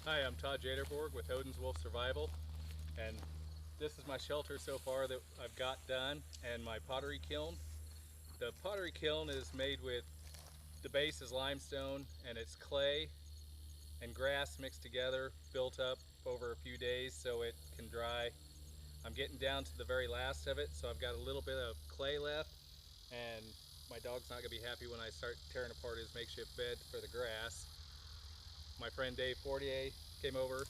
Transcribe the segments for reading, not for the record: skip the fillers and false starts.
Hi, I'm Todd Jaderborg with Odins Wolf Survival, and this is my shelter so far that I've got done, and my pottery kiln. The pottery kiln is made with, the base is limestone and it's clay and grass mixed together, built up over a few days so it can dry. I'm getting down to the very last of it, so I've got a little bit of clay left, and my dog's not gonna be happy when I start tearing apart his makeshift bed for the grass. My friend David Fortier came over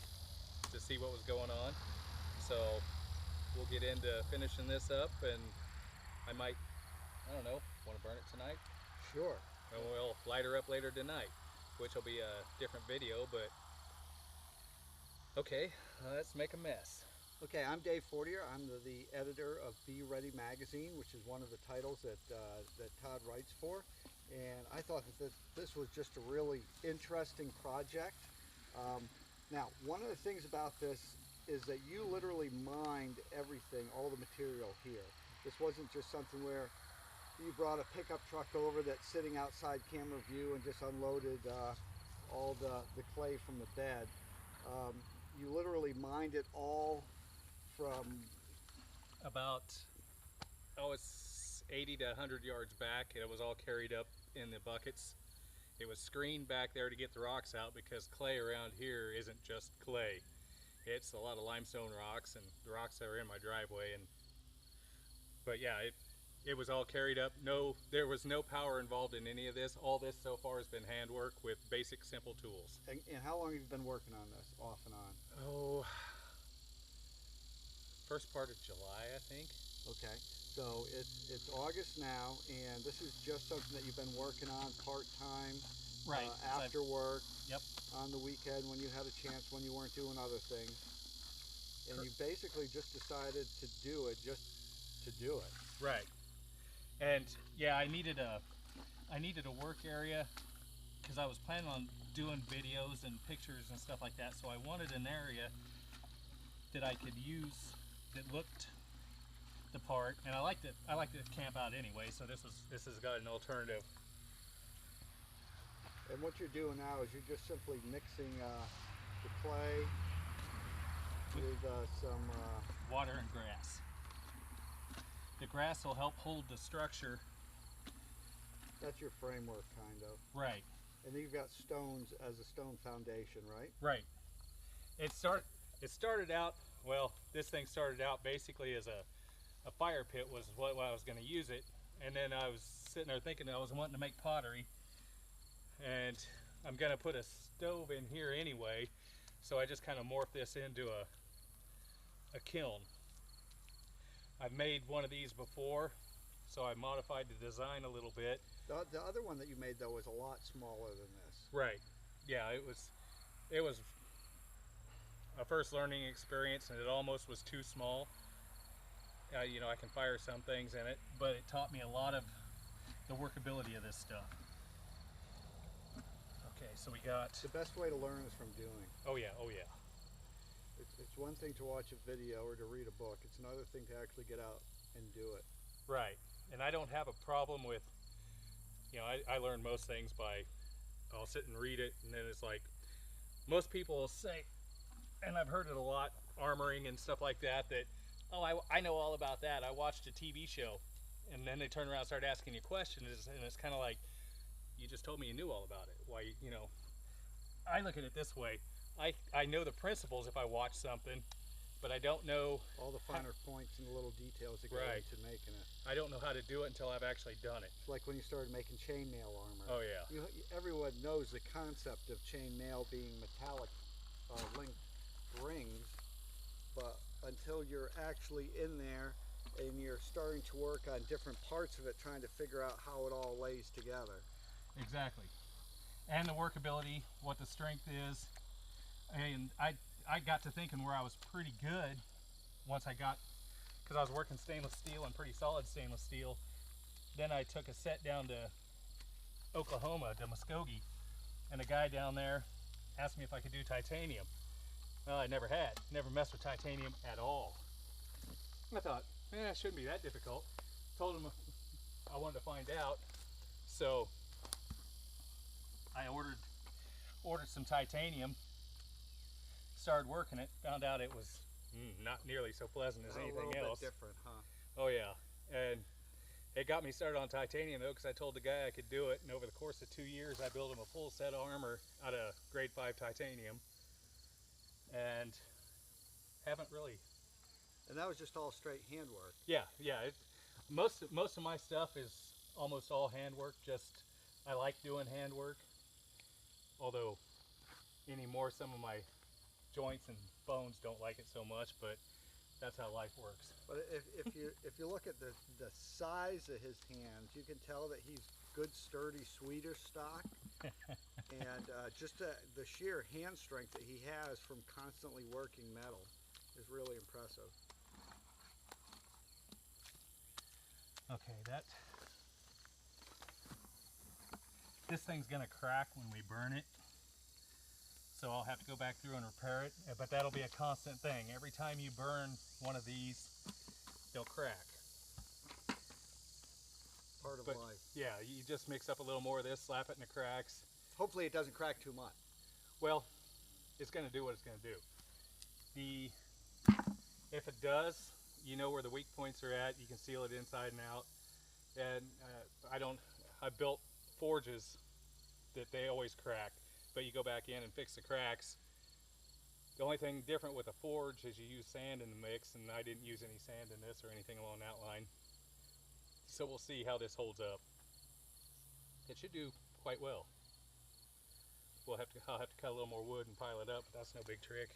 to see what was going on, so we'll get into finishing this up, and I might, I don't know, want to burn it tonight? Sure. And we'll light her up later tonight, which will be a different video, but okay, let's make a mess. Okay, I'm Dave Fortier. I'm the editor of Be Ready magazine, which is one of the titles that Todd writes for. And I thought that this was just a really interesting project. Now, one of the things about this is that you literally mined everything, all the material here. This wasn't just something where you brought a pickup truck over that's sitting outside camera view and just unloaded all the clay from the bed. You literally mined it all from About, oh, it's 80 to 100 yards back, and it was all carried up in the buckets. It was screened back there to get the rocks out, because clay around here isn't just clay. It's a lot of limestone rocks and the rocks that are in my driveway. But yeah, it was all carried up. No, there was no power involved in any of this. All this so far has been handwork with basic, simple tools. And how long have you been working on this, off and on? Oh, first part of July, I think. Okay, so it's August now, and this is just something that you've been working on part-time, Right. after work, Yep. on the weekend when you had a chance, when you weren't doing other things. And you basically just decided to do it just to do it. Right. And yeah, I needed a work area, because I was planning on doing videos and pictures and stuff like that. So I wanted an area that I could use that looked the part, and I like to camp out anyway. So this has got an alternative. And what you're doing now is you're just simply mixing the clay with some water and grass. The grass will help hold the structure. That's your framework, kind of. Right. And then you've got stones as a stone foundation, right? Right. It started out, well, this thing started out basically as a fire pit was what I was going to use it. And then I was sitting there thinking I was wanting to make pottery. And I'm going to put a stove in here anyway. So I just kind of morphed this into a kiln. I've made one of these before, so I modified the design a little bit. The other one that you made, though, was a lot smaller than this. Right. Yeah, it was a first learning experience, and it almost was too small. You know, I can fire some things in it, but it taught me a lot of the workability of this stuff. Okay, so we got... The best way to learn is from doing. Oh yeah, oh yeah. It's one thing to watch a video or to read a book. It's another thing to actually get out and do it. Right. And I don't have a problem with, you know, I learn most things by, I'll sit and read it, and then it's like, most people will say, and I've heard it a lot, armoring and stuff like that, oh, I know all about that. I watched a TV show. And then they turn around and start asking you questions, and it's kind of like, you just told me you knew all about it. Why, you know, I look at it this way. I know the principles if I watch something, but I don't know all the finer points and the little details that go into making it. I don't know how to do it until I've actually done it. It's like when you started making chainmail armor. Oh yeah. Everyone knows the concept of chainmail being metallic linked rings, but until you're actually in there and you're starting to work on different parts of it, trying to figure out how it all lays together. Exactly. And the workability, what the strength is. And I got to thinking where I was pretty good once I got, because I was working stainless steel and pretty solid stainless steel. Then I took a set down to Oklahoma, to Muskogee, and a guy down there asked me if I could do titanium. Well, I never messed with titanium at all. I thought, it shouldn't be that difficult. Told him I wanted to find out, so I ordered some titanium started working it, found out it was not nearly so pleasant as anything else. A little bit different, huh? Oh yeah, and it got me started on titanium though, because I told the guy I could do it, and over the course of 2 years I built him a full set of armor out of grade 5 titanium, and haven't really. And that was just all straight handwork. Yeah. Most of my stuff is almost all handwork. Just I like doing handwork, although anymore some of my joints and bones don't like it so much, but that's how life works. But if you look at the size of his hands, you can tell that he's good, sturdy Swedish stock, and just the sheer hand strength that he has from constantly working metal is really impressive. Okay, this thing's gonna crack when we burn it, so I'll have to go back through and repair it, but that'll be a constant thing. Every time you burn one of these, they'll crack. Part of life. Yeah, you just mix up a little more of this, slap it in the cracks. Hopefully it doesn't crack too much. Well, it's gonna do what it's gonna do. If it does, you know where the weak points are at. You can seal it inside and out. And I built forges that they always crack, but you go back in and fix the cracks. The only thing different with a forge is you use sand in the mix, and I didn't use any sand in this or anything along that line. So we'll see how this holds up. It should do quite well. I'll have to cut a little more wood and pile it up, but that's no big trick.